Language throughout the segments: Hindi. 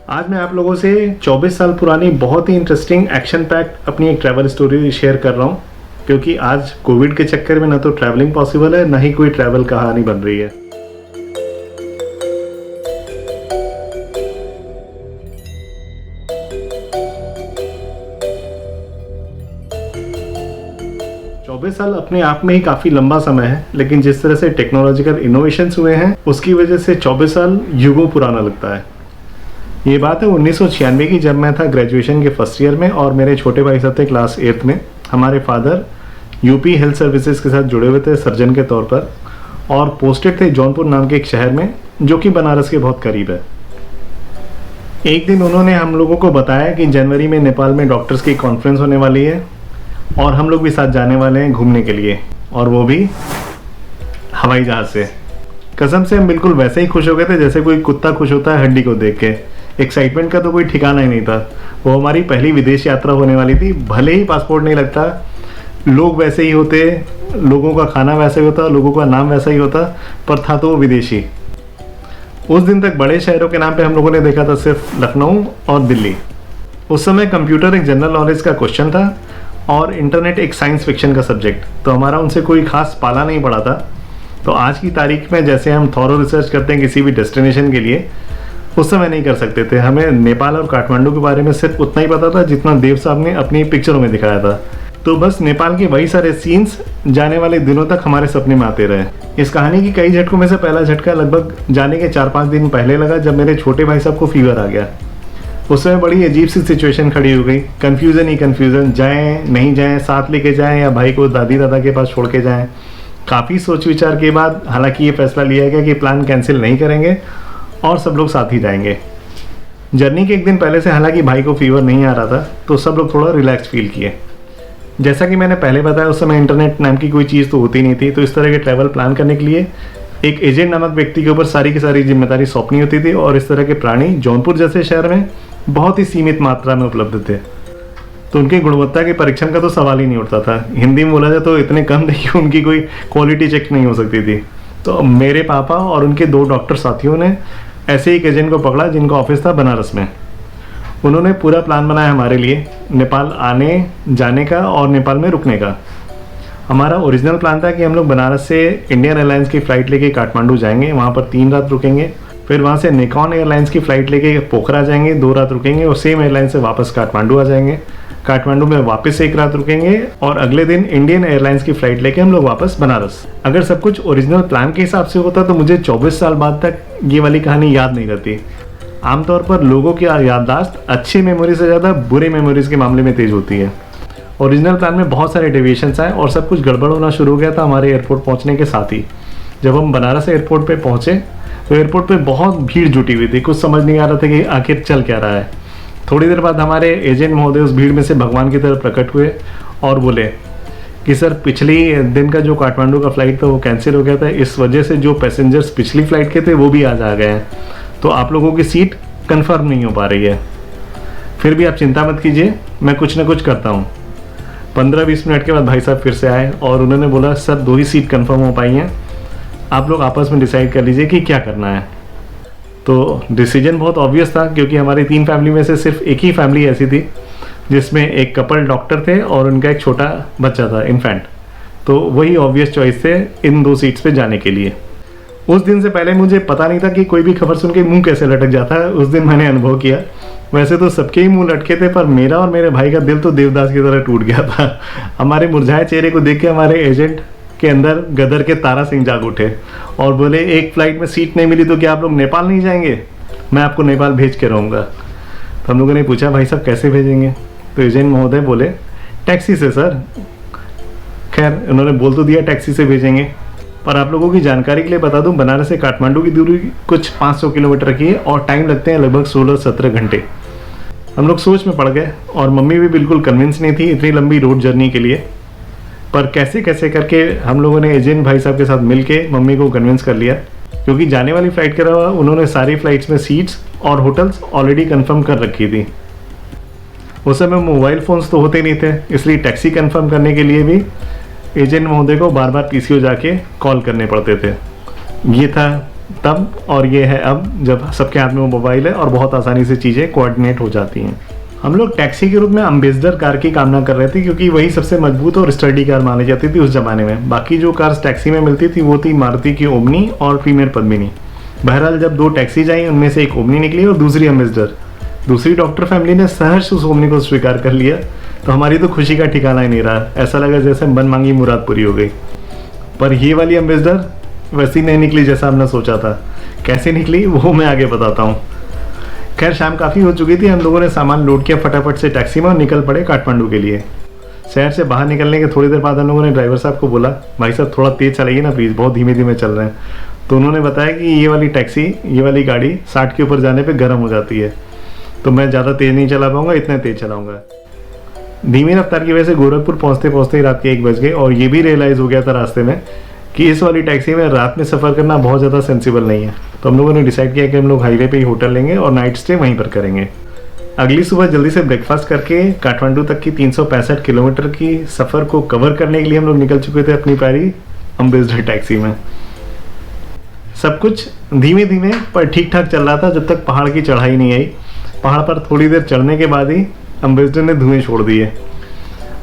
आज मैं आप लोगों से 24 साल पुरानी बहुत ही इंटरेस्टिंग एक्शन पैक्ड अपनी एक ट्रैवल स्टोरी शेयर कर रहा हूँ, क्योंकि आज कोविड के चक्कर में ना तो ट्रैवलिंग पॉसिबल है, ना ही कोई ट्रैवल कहानी बन रही है। चौबीस साल अपने आप में ही काफ़ी लंबा समय है, लेकिन जिस तरह से टेक्नोलॉजिकल इनोवेशंस हुए हैं उसकी वजह से 24 साल युगों पुराना लगता है। ये बात है 1996 की, जब मैं था ग्रेजुएशन के फर्स्ट ईयर में और मेरे छोटे भाई साहब थे क्लास 8th में। हमारे फादर यूपी हेल्थ सर्विसेज के साथ जुड़े हुए थे सर्जन के तौर पर, और पोस्टेड थे जौनपुर नाम के एक शहर में जो कि बनारस के बहुत करीब है। एक दिन उन्होंने हम लोगों को बताया कि जनवरी में नेपाल में डॉक्टर्स की कॉन्फ्रेंस होने वाली है और हम लोग भी साथ जाने वाले हैं घूमने के लिए, और वो भी हवाई जहाज़ से। कसम से हम बिल्कुल वैसे ही खुश हो गए थे जैसे कोई कुत्ता खुश होता है हड्डी को देख के। एक्साइटमेंट का तो कोई ठिकाना ही नहीं था। वो हमारी पहली विदेश यात्रा होने वाली थी। भले ही पासपोर्ट नहीं लगता, लोग वैसे ही होते, लोगों का खाना वैसे ही होता, लोगों का नाम वैसा ही होता, पर था तो वो विदेशी। उस दिन तक बड़े शहरों के नाम पे हम लोगों ने देखा था सिर्फ लखनऊ और दिल्ली। उस समय कंप्यूटर एक जनरल नॉलेज का क्वेश्चन था और इंटरनेट एक साइंस फिक्शन का सब्जेक्ट, तो हमारा उनसे कोई खास पाला नहीं पड़ा था। तो आज की तारीख में जैसे हम थॉरो रिसर्च करते हैं किसी भी डेस्टिनेशन के लिए, उस समय नहीं कर सकते थे। हमें नेपाल और काठमांडू के बारे में सिर्फ उतना ही पता था जितना देव साहब ने अपनी पिक्चरों में दिखाया था। तो बस नेपाल के वही सारे सीन्स जाने वाले दिनों तक हमारे सपने में आते रहे। इस कहानी की कई झटकों में से पहला झटका लगभग जाने के 4-5 दिन पहले लगा, जब मेरे छोटे भाई साहब को फीवर आ गया। उस समय बड़ी अजीब सी सिचुएशन खड़ी हो गई। कन्फ्यूज़न ही कन्फ्यूज़न, जाएँ नहीं जाएँ, साथ लेके जाएँ या भाई को दादी दादा के पास छोड़ के जाएँ। काफ़ी सोच विचार के बाद हालांकि ये फैसला लिया गया कि प्लान कैंसिल नहीं करेंगे और सब लोग साथ ही जाएंगे। जर्नी के एक दिन पहले से हालांकि भाई को फीवर नहीं आ रहा था, तो सब लोग थोड़ा रिलैक्स फील किए। जैसा कि मैंने पहले बताया, उस समय इंटरनेट नाम की कोई चीज़ तो होती नहीं थी, तो इस तरह के ट्रैवल प्लान करने के लिए एक एजेंट नामक व्यक्ति के ऊपर सारी की सारी जिम्मेदारी सौंपनी होती थी। और इस तरह के प्राणी जौनपुर जैसे शहर में बहुत ही सीमित मात्रा में उपलब्ध थे, तो उनकी गुणवत्ता के परीक्षण का तो सवाल ही नहीं उठता था। हिंदी में बोला जाए तो इतने कम थे कि उनकी कोई क्वालिटी चेक नहीं हो सकती थी। तो मेरे पापा और उनके 2 डॉक्टर साथियों ने ऐसे ही एक एजेंट को पकड़ा जिनका ऑफिस था बनारस में। उन्होंने पूरा प्लान बनाया हमारे लिए, नेपाल आने जाने का और नेपाल में रुकने का। हमारा ओरिजिनल प्लान था कि हम लोग बनारस से इंडियन एयरलाइंस की फ़्लाइट लेके काठमांडू जाएंगे, वहाँ पर 3 रात रुकेंगे। फिर वहाँ से निकॉन एयरलाइंस की फ़्लाइट लेके पोखरा जाएंगे, 2 रात रुकेंगे और सेम एयरलाइन से वापस काठमांडू आ जाएंगे। काठमांडू में वापस 1 रात रुकेंगे और अगले दिन इंडियन एयरलाइंस की फ़्लाइट लेके हम लोग वापस बनारस। अगर सब कुछ ओरिजिनल प्लान के हिसाब से होता तो मुझे 24 साल बाद तक ये वाली कहानी याद नहीं रहती। आमतौर पर लोगों की याददाश्त अच्छी मेमोरी से ज़्यादा बुरी मेमोरीज के मामले में तेज होती है। ओरिजिनल प्लान में बहुत सारे डेविएशंस आए और सब कुछ गड़बड़ होना शुरू हो गया था हमारे एयरपोर्ट पहुँचने के साथ ही। जब हम बनारस एयरपोर्ट पर पहुँचे तो एयरपोर्ट पे बहुत भीड़ जुटी हुई थी। कुछ समझ नहीं आ रहा था कि आखिर चल क्या रहा है। थोड़ी देर बाद हमारे एजेंट महोदय उस भीड़ में से भगवान की तरह प्रकट हुए और बोले कि सर, पिछली दिन का जो काठमांडू का फ़्लाइट था वो कैंसिल हो गया था, इस वजह से जो पैसेंजर्स पिछली फ़्लाइट के थे वो भी आज आ गए हैं, तो आप लोगों की सीट कन्फर्म नहीं हो पा रही है। फिर भी आप चिंता मत कीजिए, मैं कुछ ना कुछ करता हूँ। 15-20 मिनट के बाद भाई साहब फिर से आए और उन्होंने बोला, सर 2 ही सीट कन्फर्म हो पाई हैं, आप लोग आपस में डिसाइड कर लीजिए कि क्या करना है। तो डिसीजन बहुत ऑब्वियस था, क्योंकि हमारी 3 फैमिली में से सिर्फ एक ही फैमिली ऐसी थी जिसमें एक कपल डॉक्टर थे और उनका एक छोटा बच्चा था, इन्फेंट। तो वही ऑब्वियस चॉइस थे इन 2 सीट्स पे जाने के लिए। उस दिन से पहले मुझे पता नहीं था कि कोई भी खबर सुन के मुँह कैसे लटक जाता है। उस दिन मैंने अनुभव किया। वैसे तो सबके ही मुँह लटके थे, पर मेरा और मेरे भाई का दिल तो देवदास की तरह टूट गया था। हमारे मुरझाए चेहरे को देख के हमारे एजेंट के अंदर गदर के तारा सिंह जाग उठे और बोले, एक फ़्लाइट में सीट नहीं मिली तो क्या आप लोग नेपाल नहीं जाएंगे? मैं आपको नेपाल भेज के रहूँगा। तो हम लोगों ने पूछा, भाई साहब कैसे भेजेंगे? तो एजेंट महोदय बोले, टैक्सी से सर। खैर, उन्होंने बोल तो दिया टैक्सी से भेजेंगे, पर आप लोगों की जानकारी के लिए बता दूं, बनारस से काठमांडू की दूरी कुछ 500 किलोमीटर की है और टाइम लगते हैं लगभग 16-17 घंटे। हम लोग सोच में पड़ गए और मम्मी भी बिल्कुल कन्विंस नहीं थी इतनी लंबी रोड जर्नी के लिए, पर कैसे कैसे करके हम लोगों ने एजेंट भाई साहब के साथ मिलके मम्मी को कन्विंस कर लिया, क्योंकि जाने वाली फ़्लाइट के अलावा उन्होंने सारी फ़्लाइट्स में सीट्स और होटल्स ऑलरेडी कंफर्म कर रखी थी। उस समय मोबाइल फ़ोन्स तो होते नहीं थे, इसलिए टैक्सी कंफर्म करने के लिए भी एजेंट महोदय को बार बार पीसीओ जाके कॉल करने पड़ते थे। ये था तब और ये है अब, जब सबके हाथ में मोबाइल है और बहुत आसानी से चीज़ें कोऑर्डिनेट हो जाती हैं। हम लोग टैक्सी के रूप में अम्बेसडर कार की कामना कर रहे थे, क्योंकि वही सबसे मजबूत और स्टडी कार मानी जाती थी उस जमाने में। बाकी जो कार्स टैक्सी में मिलती थी वो थी मारुति की ओमनी और प्रीमियर पद्मिनी। बहरहाल जब 2 टैक्सी आई, उनमें से एक ओमनी निकली और दूसरी अम्बेसडर। दूसरी डॉक्टर फैमिली ने सहर्ष उस ओमनी को स्वीकार कर लिया, तो हमारी तो खुशी का ठिकाना ही नहीं रहा। ऐसा लगा जैसे मन मांगी मुराद पूरी हो गई। पर ये वाली अम्बेसडर वैसी नहीं निकली जैसा हमने सोचा था। कैसे निकली वो मैं आगे बताता हूँ। खैर शाम काफ़ी हो चुकी थी, हम लोगों ने सामान लोड किया फटाफट से टैक्सी में और निकल पड़े काठमांडू के लिए। शहर से बाहर निकलने के थोड़ी देर बाद हम लोगों ने ड्राइवर साहब को बोला, भाई साहब थोड़ा तेज़ चलाइए ना प्लीज़, बहुत धीमे धीमे चल रहे हैं। तो उन्होंने बताया कि ये वाली टैक्सी, ये वाली गाड़ी 60 के ऊपर जाने पर गर्म हो जाती है, तो मैं ज़्यादा तेज़ नहीं चला पाऊँगा, इतना तेज़ चलाऊँगा। धीमी रफ्तार की वजह से गोरखपुर पहुँचते पहुँचते ही रात के 1 बज गए, और ये भी रियलाइज़ हो गया था रास्ते में कि इस वाली टैक्सी में रात में सफ़र करना बहुत ज़्यादा सेंसिबल नहीं है। तो हम लोगों ने डिसाइड किया कि हम लोग हाईवे पे ही होटल लेंगे और नाइट स्टे वहीं पर करेंगे। अगली सुबह जल्दी से ब्रेकफास्ट करके काठमांडू तक की 365 किलोमीटर की सफ़र को कवर करने के लिए हम लोग निकल चुके थे अपनी प्यारी अम्बेसडर टैक्सी में। सब कुछ धीमे धीमे पर ठीक ठाक चल रहा था जब तक पहाड़ की चढ़ाई नहीं आई। पहाड़ पर थोड़ी देर चढ़ने के बाद ही अम्बेसडर ने धुएं छोड़ दिए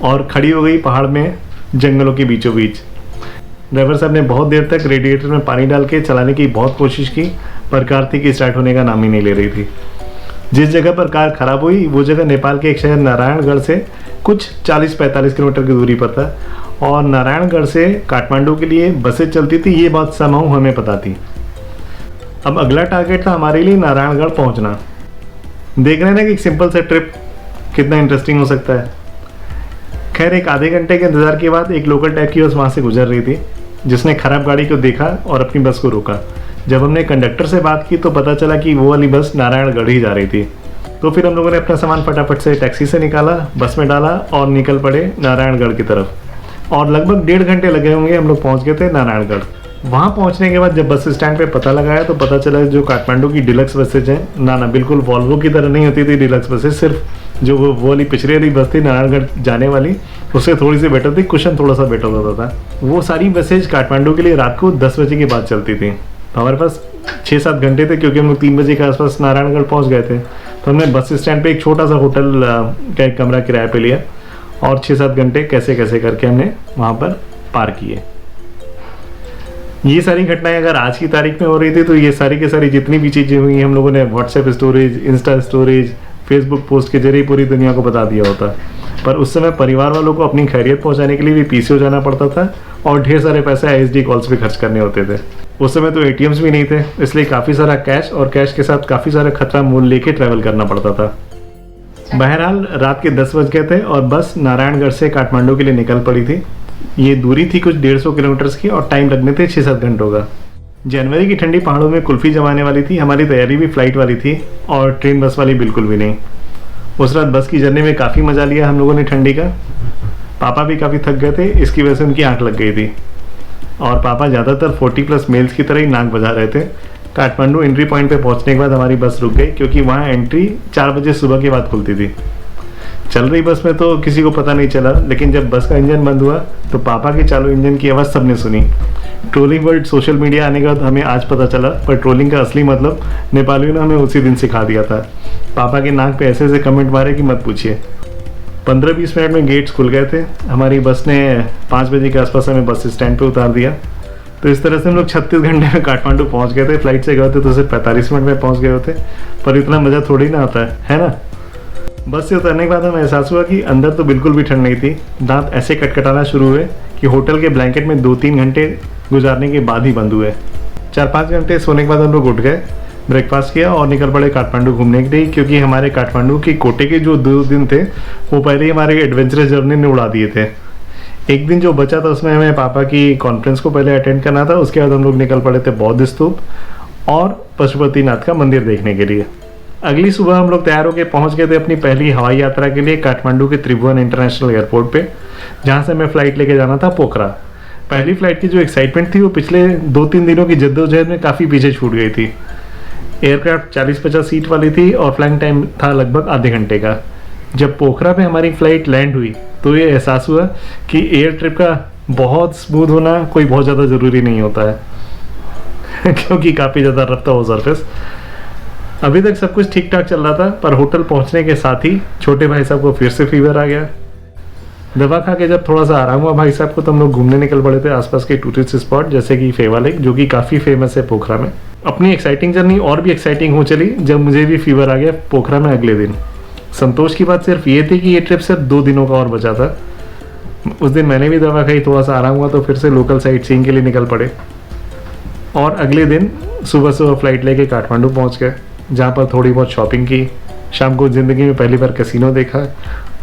और खड़ी हो गई पहाड़ में जंगलों के बीचों बीच। ड्राइवर साहब ने बहुत देर तक रेडिएटर में पानी डाल के चलाने की बहुत कोशिश की, पर कार थी कि स्टार्ट होने का नाम ही नहीं ले रही थी। जिस जगह पर कार खराब हुई वो जगह नेपाल के एक शहर नारायणगढ़ से कुछ 40-45 किलोमीटर की दूरी पर था, और नारायणगढ़ से काठमांडू के लिए बसें चलती थी, ये बात समाऊ हमें पता थी। अब अगला टारगेट था हमारे लिए नारायणगढ़ पहुंचना। देख रहे हैं ना कि एक सिंपल सा ट्रिप कितना इंटरेस्टिंग हो सकता है। खैर एक आधे घंटे के इंतजार के बाद एक लोकल टाइप की बस वहाँ से गुजर रही थी, जिसने खराब गाड़ी को देखा और अपनी बस को रोका। जब हमने कंडक्टर से बात की तो पता चला कि वो वाली बस नारायणगढ़ ही जा रही थी। तो फिर हम लोगों ने अपना सामान फटाफट से टैक्सी से निकाला, बस में डाला और निकल पड़े नारायणगढ़ की तरफ। और लगभग 1.5 घंटे लगे होंगे, हम लोग पहुँच गए थे नारायणगढ़। वहाँ पहुँचने के बाद जब बस स्टैंड पे पता लगाया तो पता चला जो काठमांडू की डिलक्स बसेज हैं, ना बिल्कुल वॉल्वो की तरह नहीं होती थी डिलक्स बसेज। सिर्फ जो वो वाली पिछली वाली बस थी नारायणगढ़ जाने वाली, उससे थोड़ी सी बेटर थी, कुशन थोड़ा सा बेटर होता था। वो सारी बसेज काठमांडू के लिए रात को 10 बजे के बाद चलती थी। तो हमारे पास 6-7 घंटे थे, क्योंकि हम लोग 3 बजे के आसपास नारायणगढ़ पहुँच गए थे। तो हमने बस स्टैंड पर एक छोटा सा होटल का एक कमरा किराए पर लिया और 6-7 घंटे कैसे कैसे करके हमने वहाँ पर पार किए। ये सारी घटनाएं अगर आज की तारीख में हो रही थी तो ये सारी की सारी जितनी भी चीज़ें हुई हम लोगों ने WhatsApp storage, Insta storage, Facebook post के जरिए पूरी दुनिया को बता दिया होता। पर उस समय परिवार वालों को अपनी खैरियत पहुंचाने के लिए भी पीसीओ जाना पड़ता था और ढेर सारे पैसे आईएसडी कॉल्स पे खर्च करने होते थे। उस समय तो एटीएम्स भी नहीं थे, इसलिए काफ़ी सारा कैश और कैश के साथ काफ़ी सारा खतरा मोल लेके ट्रैवल करना पड़ता था। बहरहाल रात के 10 बज गए थे और बस नारायणगढ़ से काठमांडू के लिए निकल पड़ी थी। ये दूरी थी कुछ 150 किलोमीटर की और टाइम लगने थे 6-7 घंटों का। जनवरी की ठंडी पहाड़ों में कुल्फी जमाने वाली थी। हमारी तैयारी भी फ्लाइट वाली थी और ट्रेन बस वाली बिल्कुल भी नहीं। उस रात बस की जर्नी में काफ़ी मज़ा लिया हम लोगों ने ठंडी का। पापा भी काफ़ी थक गए थे, इसकी वजह से उनकी आंख लग गई थी और पापा ज़्यादातर 40+ मेल्स की तरह ही नाक बजा रहे थे। काठमांडू एंट्री पॉइंट पे पहुंचने के बाद हमारी बस रुक गई, क्योंकि वहाँ एंट्री 4 बजे सुबह के बाद खुलती थी। चल रही बस में तो किसी को पता नहीं चला, लेकिन जब बस का इंजन बंद हुआ तो पापा के चालू इंजन की आवाज़ सबने सुनी। ट्रोलिंग वर्ड सोशल मीडिया आने के बाद हमें आज पता चला, पर ट्रोलिंग का असली मतलब नेपालियों ने हमें उसी दिन सिखा दिया था। पापा के नाक पे ऐसे ऐसे कमेंट मारे कि मत पूछिए। 15-20 मिनट में गेट्स खुल गए थे। हमारी बस ने 5 बजे के आसपास हमें बस स्टैंड पे उतार दिया। तो इस तरह से हम लोग 36 घंटे में काठमांडू पहुंच गए थे। फ्लाइट से गए थे तो सिर्फ 45 मिनट में पहुंच गए होते, पर इतना मज़ा थोड़ी ना आता है ना। बस से उतरने के बाद हमें एहसास हुआ कि अंदर तो बिल्कुल भी ठंड नहीं थी। दांत ऐसे कटकटाना शुरू हुए कि होटल के ब्लैंकेट में 2-3 घंटे गुजारने के बाद ही बंद हुए। 4-5 घंटे सोने के बाद हम लोग उठ गए, ब्रेकफास्ट किया और निकल पड़े काठमांडू घूमने के लिए, क्योंकि हमारे काठमांडू के कोटे के जो 2 दिन थे वो पहले ही हमारे एडवेंचरस जर्नी ने उड़ा दिए थे। एक दिन जो बचा था उसमें हमें पापा की कॉन्फ्रेंस को पहले अटेंड करना था। उसके बाद हम लोग निकल पड़े थे बौद्ध स्तूप और पशुपतिनाथ का मंदिर देखने के लिए। अगली सुबह हम लोग तैयार होकर पहुंच गए थे अपनी पहली हवाई यात्रा के लिए काठमांडू के त्रिभुवन इंटरनेशनल एयरपोर्ट पे, जहां से हमें फ़्लाइट लेके जाना था पोखरा। पहली फ़्लाइट की जो एक्साइटमेंट थी वो पिछले 2-3 दिनों की जद्दोजहद में काफ़ी पीछे छूट गई थी। एयरक्राफ्ट 40-50 सीट वाली थी और फ्लाइंग टाइम था लगभग आधे घंटे का। जब पोखरा पे हमारी फ़्लाइट लैंड हुई तो ये एहसास हुआ कि एयर ट्रिप का बहुत स्मूथ होना कोई बहुत ज़्यादा ज़रूरी नहीं होता है। क्योंकि काफ़ी ज़्यादा रफ था वो सरफेस। अभी तक सब कुछ ठीक ठाक चल रहा था, पर होटल पहुंचने के साथ ही छोटे भाई साहब को फिर से फीवर आ गया। दवा खा के जब थोड़ा सा आराम हुआ भाई साहब को, तो हम लोग घूमने निकल पड़े थे आसपास के टूरिस्ट स्पॉट, जैसे कि फेवा लेक, जो कि काफ़ी फेमस है पोखरा में। अपनी एक्साइटिंग जर्नी और भी एक्साइटिंग हो चली जब मुझे भी फीवर आ गया पोखरा में अगले दिन। संतोष की बात सिर्फ ये थी कि ये ट्रिप सिर्फ 2 दिनों का और बचा था। उस दिन मैंने भी दवा खाई, थोड़ा सा आराम हुआ, तो फिर से लोकल साइट सीइंग के लिए निकल पड़े। और अगले दिन सुबह सुबह फ्लाइट लेके काठमांडू पहुंच गए, जहाँ पर थोड़ी बहुत शॉपिंग की। शाम को ज़िंदगी में पहली बार कैसीनो देखा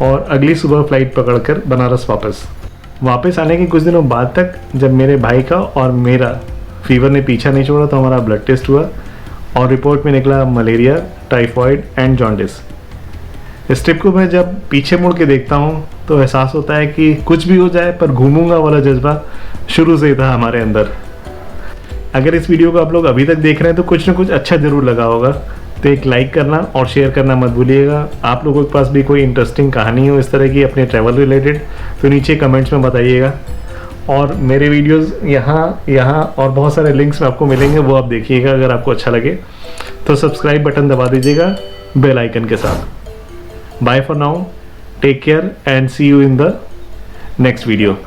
और अगली सुबह फ्लाइट पकड़कर बनारस वापस आने के कुछ दिनों बाद तक, जब मेरे भाई का और मेरा फीवर ने पीछा नहीं छोड़ा, तो हमारा ब्लड टेस्ट हुआ और रिपोर्ट में निकला मलेरिया, टाइफॉइड एंड जॉन्डिस। इस ट्रिप को मैं जब पीछे मुड़ के देखता हूँ तो एहसास होता है कि कुछ भी हो जाए पर घूमूंगा वाला जज्बा शुरू से ही था हमारे अंदर। अगर इस वीडियो को आप लोग अभी तक देख रहे हैं तो कुछ ना कुछ अच्छा ज़रूर लगा होगा, तो एक लाइक करना और शेयर करना मत भूलिएगा। आप लोगों के पास भी कोई इंटरेस्टिंग कहानी हो इस तरह की अपने ट्रैवल रिलेटेड, तो नीचे कमेंट्स में बताइएगा। और मेरे वीडियोस यहाँ और बहुत सारे लिंक्स में आपको मिलेंगे, वो आप देखिएगा। अगर आपको अच्छा लगे तो सब्सक्राइब बटन दबा दीजिएगा बेल आइकन के साथ। Bye for now, take care and see you in the next video.